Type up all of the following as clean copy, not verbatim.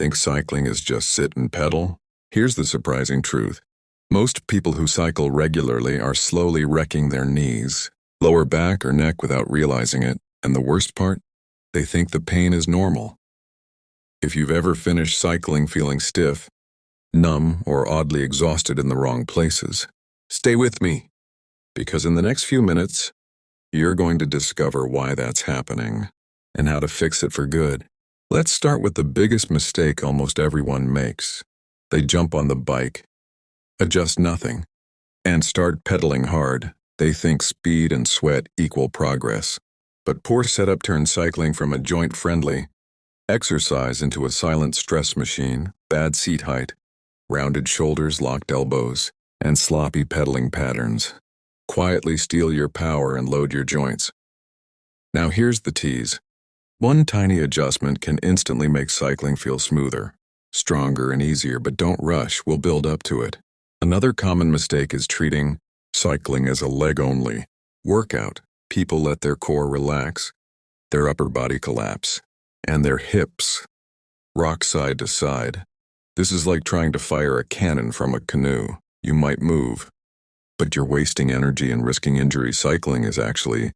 Think cycling is just sit and pedal? Here's the surprising truth. Most people who cycle regularly are slowly wrecking their knees, lower back or neck without realizing it, and the worst part? They think the pain is normal. If you've ever finished cycling feeling stiff, numb, or oddly exhausted in the wrong places, stay with me, because in the next few minutes, you're going to discover why that's happening and how to fix it for good. Let's start with the biggest mistake almost everyone makes. They jump on the bike, adjust nothing, and start pedaling hard. They think speed and sweat equal progress. But poor setup turns cycling from a joint-friendly exercise into a silent stress machine. Bad seat height, rounded shoulders, locked elbows, and sloppy pedaling patterns quietly steal your power and load your joints. Now here's the tease. One tiny adjustment can instantly make cycling feel smoother, stronger, and easier, but don't rush, we'll build up to it. Another common mistake is treating cycling as a leg-only workout. People let their core relax, their upper body collapse, and their hips rock side to side. This is like trying to fire a cannon from a canoe. You might move, but you're wasting energy and risking injury. Cycling is actually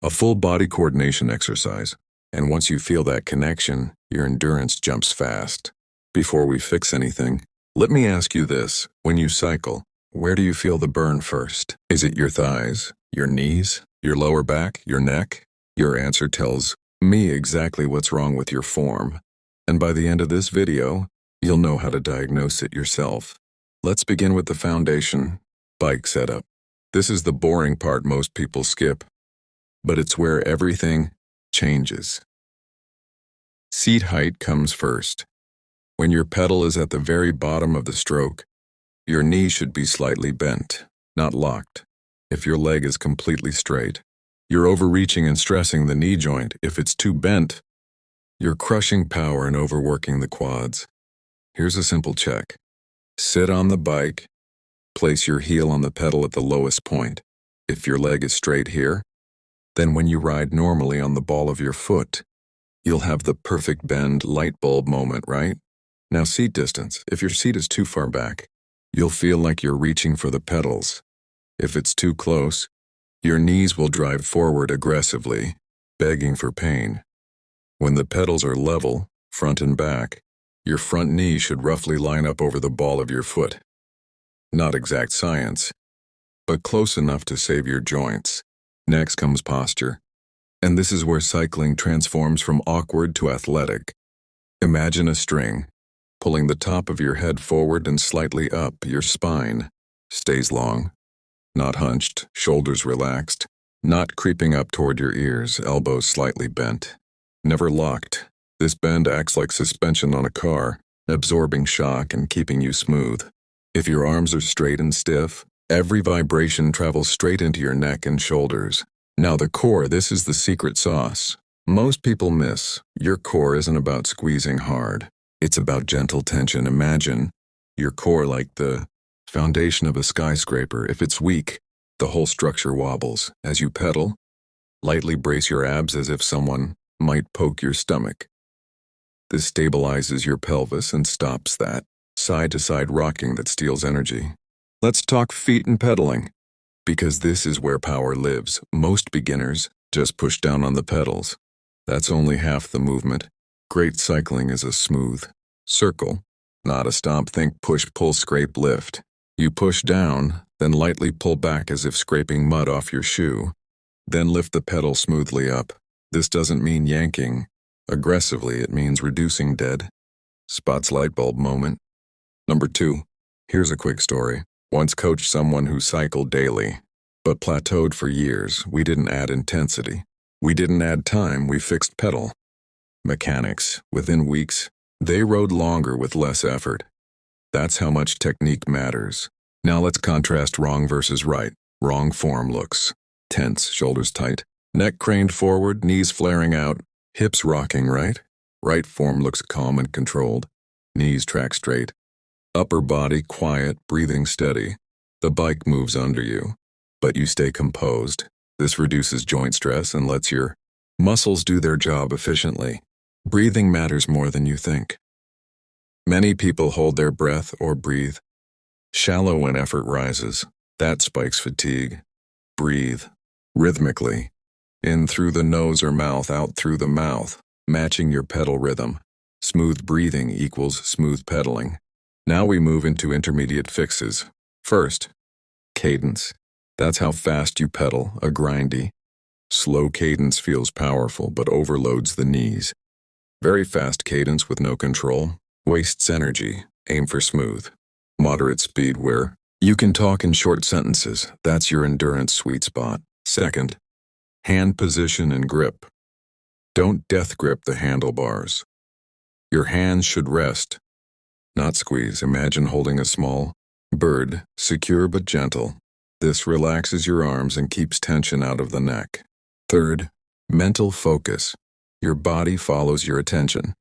a full body coordination exercise. And once you feel that connection, your endurance jumps fast. Before we fix anything, let me ask you this. When you cycle, where do you feel the burn first? Is it your thighs, your knees, your lower back, your neck? Your answer tells me exactly what's wrong with your form. And by the end of this video, you'll know how to diagnose it yourself. Let's begin with the foundation, bike setup. This is the boring part most people skip, but it's where everything changes. Seat height comes first. When your pedal is at the very bottom of the stroke, your knee should be slightly bent, not locked. If your leg is completely straight, you're overreaching and stressing the knee joint. If it's too bent, you're crushing power and overworking the quads. Here's a simple check. Sit on the bike, place your heel on the pedal at the lowest point. If your leg is straight here, then when you ride normally on the ball of your foot, you'll have the perfect bend light bulb moment, right? Now seat distance. If your seat is too far back, you'll feel like you're reaching for the pedals. If it's too close, your knees will drive forward aggressively, begging for pain. When the pedals are level, front and back, your front knee should roughly line up over the ball of your foot. Not exact science, but close enough to save your joints. Next comes posture. And this is where cycling transforms from awkward to athletic. Imagine a string, pulling the top of your head forward and slightly up. Your spine stays long, not hunched, shoulders relaxed, not creeping up toward your ears, elbows slightly bent. Never locked. This bend acts like suspension on a car, absorbing shock and keeping you smooth. If your arms are straight and stiff, every vibration travels straight into your neck and shoulders. Now the core, this is the secret sauce. Most people miss. Your core isn't about squeezing hard. It's about gentle tension. Imagine your core like the foundation of a skyscraper. If it's weak, the whole structure wobbles. As you pedal, lightly brace your abs as if someone might poke your stomach. This stabilizes your pelvis and stops that side-to-side rocking that steals energy. Let's talk feet and pedaling, because this is where power lives. Most beginners just push down on the pedals. That's only half the movement. Great cycling is a smooth circle, not a stomp. Think push, pull, scrape, lift. You push down, then lightly pull back as if scraping mud off your shoe. Then lift the pedal smoothly up. This doesn't mean yanking aggressively, it means reducing dead spots. Light bulb moment. Number 2. Here's a quick story. Once coached someone who cycled daily, but plateaued for years. We didn't add intensity. We didn't add time, we fixed pedal mechanics. Within weeks, they rode longer with less effort. That's how much technique matters. Now let's contrast wrong versus right. Wrong form looks tense, shoulders tight, neck craned forward, knees flaring out, hips rocking, right? Right form looks calm and controlled, knees track straight, upper body quiet, breathing steady. The bike moves under you, but you stay composed. This reduces joint stress and lets your muscles do their job efficiently. Breathing matters more than you think. Many people hold their breath or breathe shallow when effort rises. That spikes fatigue. Breathe rhythmically, in through the nose or mouth, out through the mouth, matching your pedal rhythm. Smooth breathing equals smooth pedaling. Now we move into intermediate fixes. First, cadence. That's how fast you pedal, a grindy. Slow cadence feels powerful but overloads the knees. Very fast cadence with no control wastes energy. Aim for smooth. Moderate speed where you can talk in short sentences. That's your endurance sweet spot. Second, hand position and grip. Don't death grip the handlebars. Your hands should rest, not squeeze. Imagine holding a small bird, secure but gentle. This relaxes your arms and keeps tension out of the neck. Third, mental focus. Your body follows your attention.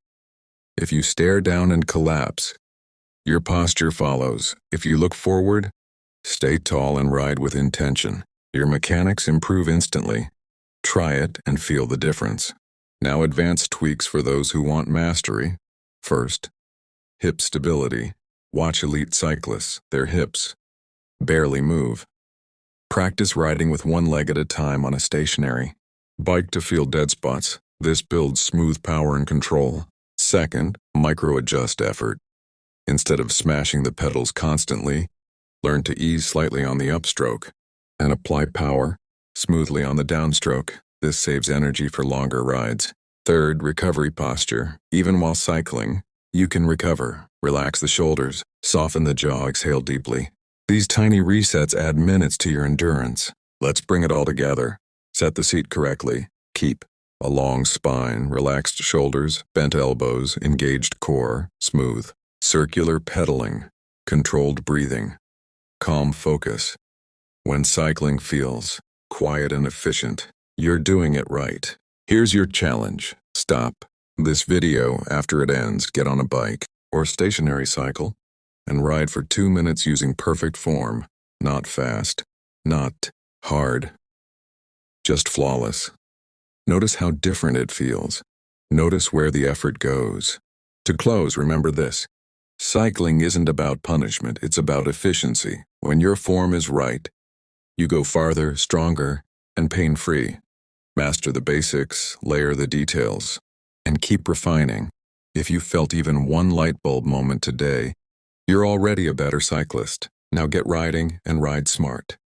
If you stare down and collapse, your posture follows. If you look forward, stay tall and ride with intention. Your mechanics improve instantly. Try it and feel the difference. Now advanced tweaks for those who want mastery. First, hip stability. Watch elite cyclists. Their hips barely move. Practice riding with one leg at a time on a stationary bike to feel dead spots. This builds smooth power and control. Second, micro-adjust effort. Instead of smashing the pedals constantly, learn to ease slightly on the upstroke and apply power smoothly on the downstroke. This saves energy for longer rides. Third, recovery posture. Even while cycling, you can recover. Relax the shoulders, soften the jaw, exhale deeply. These tiny resets add minutes to your endurance. Let's bring it all together. Set the seat correctly. Keep a long spine, relaxed shoulders, bent elbows, engaged core, smooth. Circular pedaling, controlled breathing, calm focus. When cycling feels quiet and efficient, you're doing it right. Here's your challenge. Stop this video after it ends, get on a bike or stationary cycle and ride for 2 minutes using perfect form. Not fast, not hard, just flawless. Notice how different it feels. Notice where the effort goes. To close, remember this. Cycling isn't about punishment, it's about efficiency. When your form is right, you go farther, stronger, and pain-free. Master the basics, layer the details, and keep refining. If you felt even one light bulb moment today, you're already a better cyclist. Now get riding and ride smart.